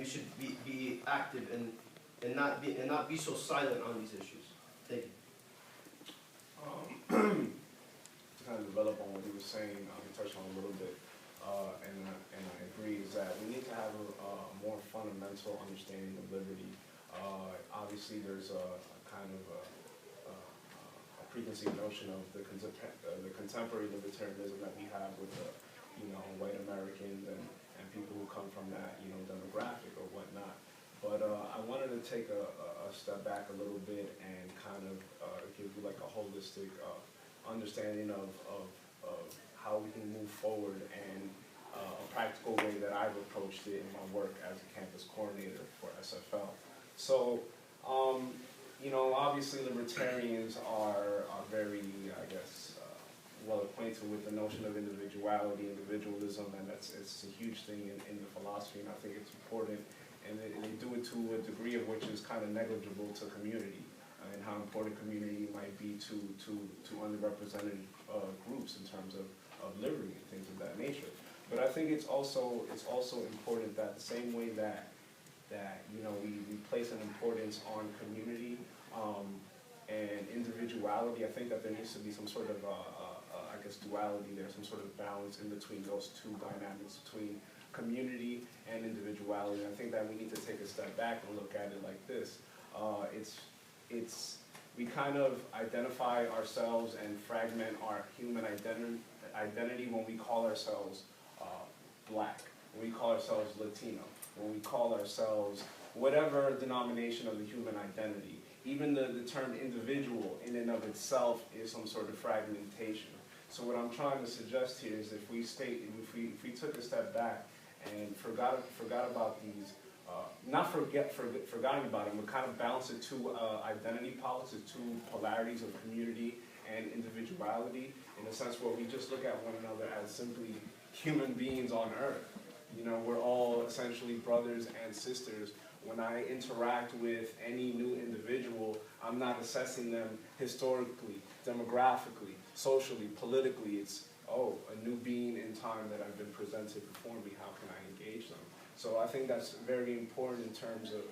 should be active and not be so silent on these issues. Thank you. To kind of develop on what he was saying, touch on a little bit, and I agree, is that we need to have a more fundamental understanding of liberty. Obviously, there's a kind of a preconceived notion of the contemporary libertarianism that we have with the, white Americans and people who come from that, demographic or whatnot. But I wanted to take a step back a little bit and kind of give you like a holistic understanding of how we can move forward and a practical way that I've approached it in my work as a campus coordinator for SFL. So, obviously libertarians are very, I guess, well acquainted with the notion of individuality, individualism, and it's a huge thing in the philosophy, and I think it's important. And they do it to a degree of which is kind of negligible to community, and how important community might be to underrepresented groups in terms of liberty and things of that nature. But I think it's also important that the same way that we place an importance on community and individuality, I think that there needs to be some sort of I guess duality there, some sort of balance in between those two dynamics between community and individuality. I think that we need to take a step back and look at it like this. We kind of identify ourselves and fragment our human identity when we call ourselves black, when we call ourselves Latino, when we call ourselves whatever denomination of the human identity. Even the term individual in and of itself is some sort of fragmentation. So what I'm trying to suggest here is if we took a step back and forgot about these, forgotten about them, but kind of balance it to identity politics, to polarities of community and individuality, in a sense where we just look at one another as simply human beings on earth. We're all essentially brothers and sisters. When I interact with any new individual, I'm not assessing them historically, demographically, socially, politically. It's, a new being in time that I've been presented before me. How can I engage them? So I think that's very important in terms of